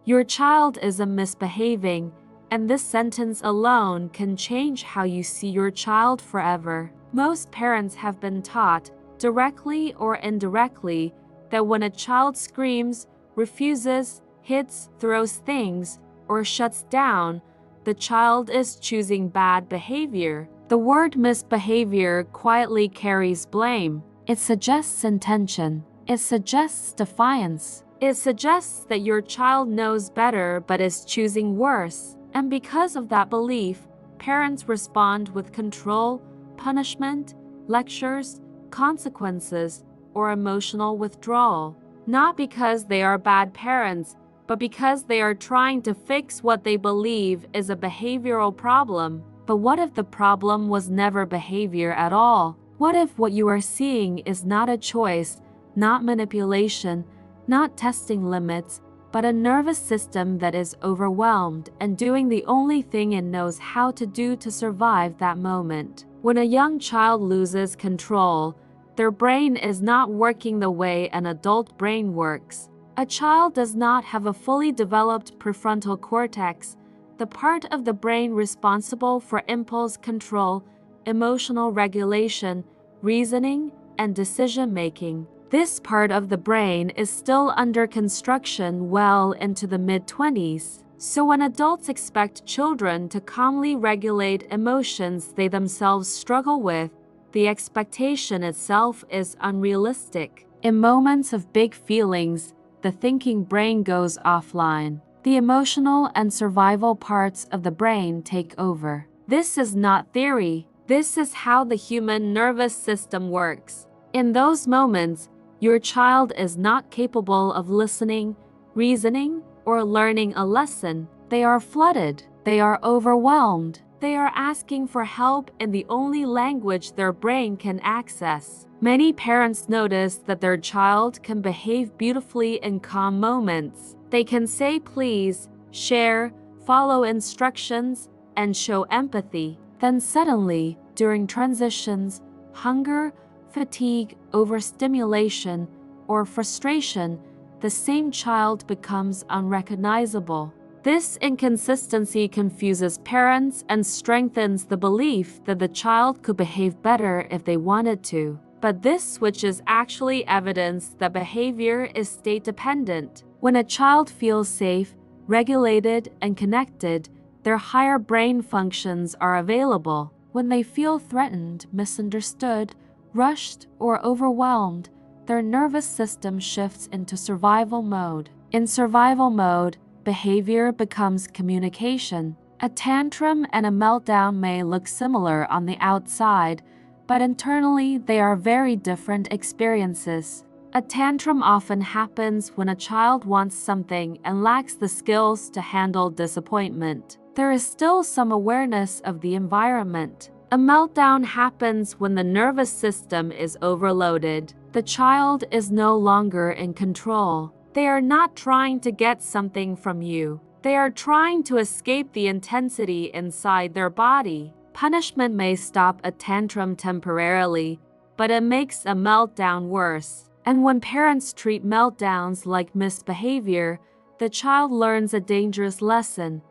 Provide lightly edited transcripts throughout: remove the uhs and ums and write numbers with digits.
"Your child isn't misbehaving," and this sentence alone can change how you see your child forever. Most parents have been taught, directly or indirectly, that when a child screams, refuses, hits, throws things, or shuts down, the child is choosing bad behavior. The word misbehavior quietly carries blame. It suggests intention. It suggests defiance. It suggests that your child knows better but is choosing worse. And because of that belief, parents respond with control, punishment, lectures, consequences, or emotional withdrawal. Not because they are bad parents, but because they are trying to fix what they believe is a behavioral problem. But what if the problem was never behavior at all? What if what you are seeing is not a choice, not manipulation, not testing limits, but a nervous system that is overwhelmed and doing the only thing it knows how to do to survive that moment? When a young child loses control, their brain is not working the way an adult brain works. A child does not have a fully developed prefrontal cortex, the part of the brain responsible for impulse control, emotional regulation, reasoning, and decision-making. This part of the brain is still under construction well into the mid-20s. So when adults expect children to calmly regulate emotions they themselves struggle with, the expectation itself is unrealistic. In moments of big feelings, the thinking brain goes offline. The emotional and survival parts of the brain take over. This is not theory. This is how the human nervous system works. In those moments, your child is not capable of listening, reasoning, or learning a lesson. They are flooded. They are overwhelmed. They are asking for help in the only language their brain can access. Many parents notice that their child can behave beautifully in calm moments. They can say please, share, follow instructions, and show empathy. Then suddenly, during transitions, hunger, fatigue, overstimulation, or frustration, the same child becomes unrecognizable. This inconsistency confuses parents and strengthens the belief that the child could behave better if they wanted to. But this switch is actually evidence that behavior is state-dependent. When a child feels safe, regulated, and connected, their higher brain functions are available. When they feel threatened, misunderstood, rushed, or overwhelmed, their nervous system shifts into survival mode. In survival mode, behavior becomes communication. A tantrum and a meltdown may look similar on the outside, but internally they are very different experiences. A tantrum often happens when a child wants something and lacks the skills to handle disappointment. There is still some awareness of the environment. A meltdown happens when the nervous system is overloaded. The child is no longer in control. They are not trying to get something from you. They are trying to escape the intensity inside their body. Punishment may stop a tantrum temporarily, but it makes a meltdown worse. And when parents treat meltdowns like misbehavior, the child learns a dangerous lesson.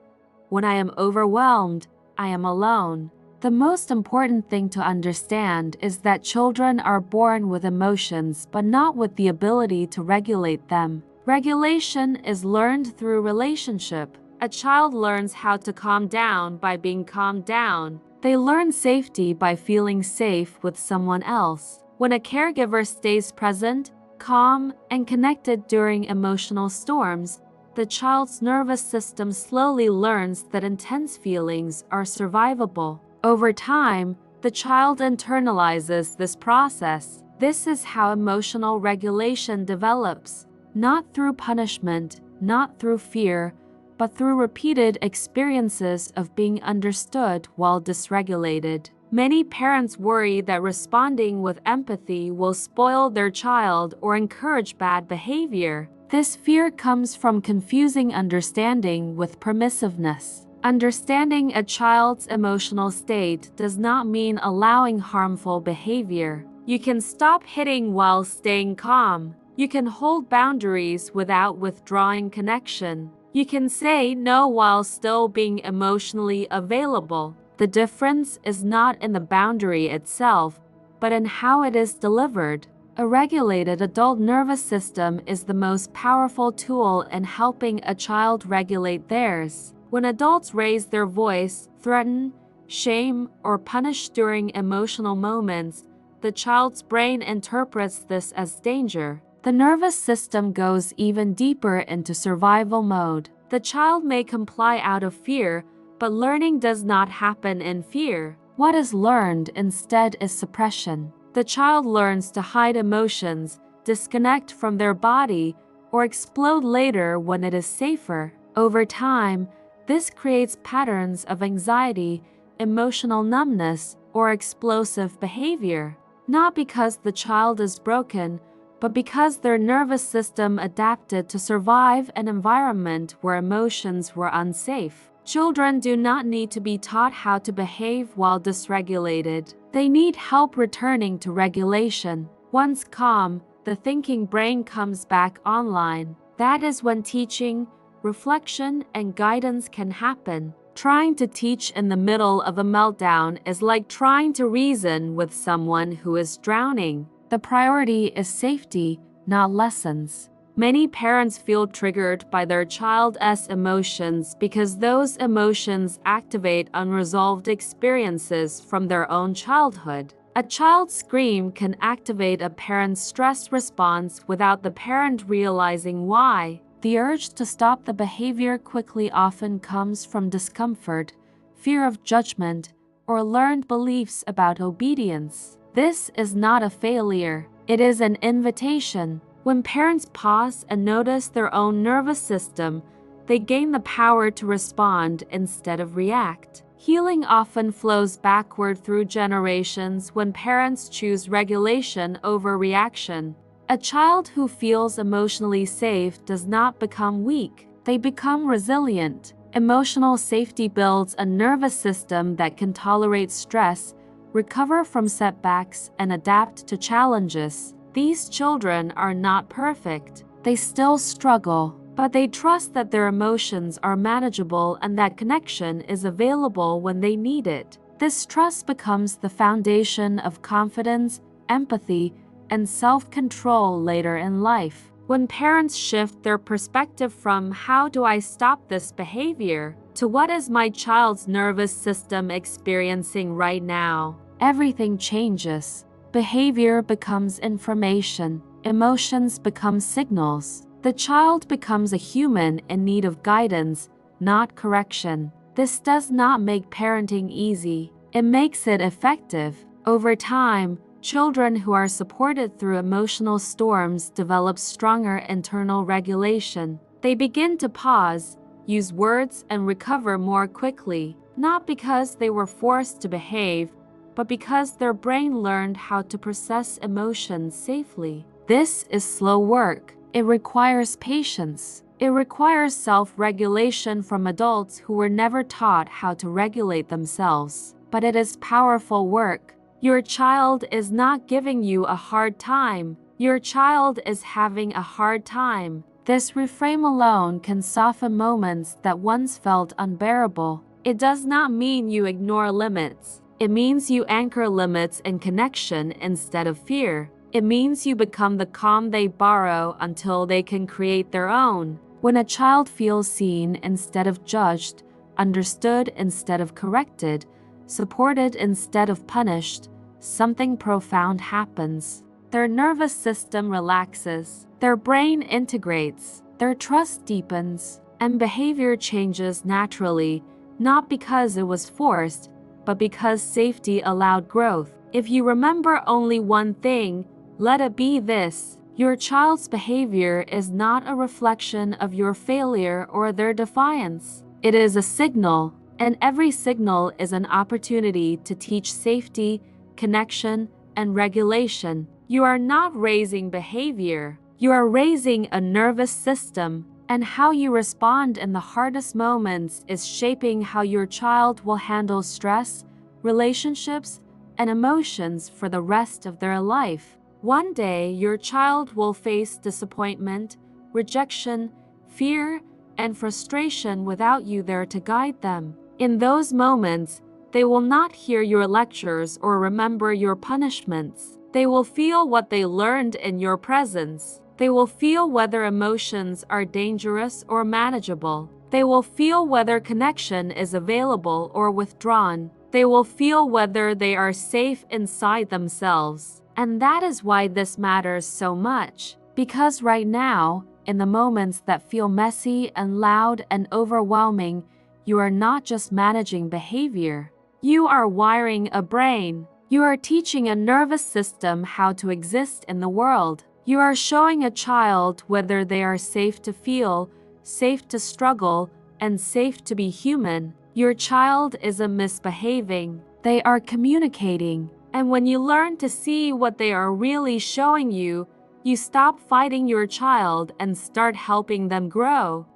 When I am overwhelmed, I am alone. The most important thing to understand is that children are born with emotions but not with the ability to regulate them. Regulation is learned through relationship. A child learns how to calm down by being calmed down. They learn safety by feeling safe with someone else. When a caregiver stays present, calm, and connected during emotional storms, the child's nervous system slowly learns that intense feelings are survivable. Over time, the child internalizes this process. This is how emotional regulation develops, not through punishment, not through fear, but through repeated experiences of being understood while dysregulated. Many parents worry that responding with empathy will spoil their child or encourage bad behavior. This fear comes from confusing understanding with permissiveness. Understanding a child's emotional state does not mean allowing harmful behavior. You can stop hitting while staying calm. You can hold boundaries without withdrawing connection. You can say no while still being emotionally available. The difference is not in the boundary itself, but in how it is delivered. A regulated adult nervous system is the most powerful tool in helping a child regulate theirs. When adults raise their voice, threaten, shame, or punish during emotional moments, the child's brain interprets this as danger. The nervous system goes even deeper into survival mode. The child may comply out of fear, but learning does not happen in fear. What is learned instead is suppression. The child learns to hide emotions, disconnect from their body, or explode later when it is safer. Over time, this creates patterns of anxiety, emotional numbness, or explosive behavior. Not because the child is broken, but because their nervous system adapted to survive an environment where emotions were unsafe. Children do not need to be taught how to behave while dysregulated. They need help returning to regulation. Once calm, the thinking brain comes back online. That is when teaching, reflection, and guidance can happen. Trying to teach in the middle of a meltdown is like trying to reason with someone who is drowning. The priority is safety, not lessons. Many parents feel triggered by their child's emotions because those emotions activate unresolved experiences from their own childhood. A child's scream can activate a parent's stress response without the parent realizing why. The urge to stop the behavior quickly often comes from discomfort, fear of judgment, or learned beliefs about obedience. This is not a failure, it is an invitation. When parents pause and notice their own nervous system, they gain the power to respond instead of react. Healing often flows backward through generations when parents choose regulation over reaction. A child who feels emotionally safe does not become weak, they become resilient. Emotional safety builds a nervous system that can tolerate stress, recover from setbacks, and adapt to challenges. These children are not perfect. They still struggle, but they trust that their emotions are manageable and that connection is available when they need it. This trust becomes the foundation of confidence, empathy, and self-control later in life. When parents shift their perspective from "how do I stop this behavior" to "what is my child's nervous system experiencing right now," everything changes. Behavior becomes information. Emotions become signals. The child becomes a human in need of guidance, not correction. This does not make parenting easy. It makes it effective. Over time, children who are supported through emotional storms develop stronger internal regulation. They begin to pause, use words, and recover more quickly, not because they were forced to behave, but because their brain learned how to process emotions safely. This is slow work. It requires patience. It requires self-regulation from adults who were never taught how to regulate themselves. But it is powerful work. Your child is not giving you a hard time. Your child is having a hard time. This reframe alone can soften moments that once felt unbearable. It does not mean you ignore limits. It means you anchor limits in connection instead of fear. It means you become the calm they borrow until they can create their own. When a child feels seen instead of judged, understood instead of corrected, supported instead of punished, something profound happens. Their nervous system relaxes, their brain integrates, their trust deepens, and behavior changes naturally, not because it was forced, but because safety allowed growth. If you remember only one thing, let it be this: your child's behavior is not a reflection of your failure or their defiance. It is a signal, and every signal is an opportunity to teach safety, connection, and regulation. You are not raising behavior. You are raising a nervous system, and how you respond in the hardest moments is shaping how your child will handle stress, relationships, and emotions for the rest of their life. One day, your child will face disappointment, rejection, fear, and frustration without you there to guide them. In those moments, they will not hear your lectures or remember your punishments. They will feel what they learned in your presence. They will feel whether emotions are dangerous or manageable. They will feel whether connection is available or withdrawn. They will feel whether they are safe inside themselves. And that is why this matters so much. Because right now, in the moments that feel messy and loud and overwhelming, you are not just managing behavior. You are wiring a brain. You are teaching a nervous system how to exist in the world. You are showing a child whether they are safe to feel, safe to struggle, and safe to be human. Your child isn't misbehaving. They are communicating. And when you learn to see what they are really showing you, you stop fighting your child and start helping them grow.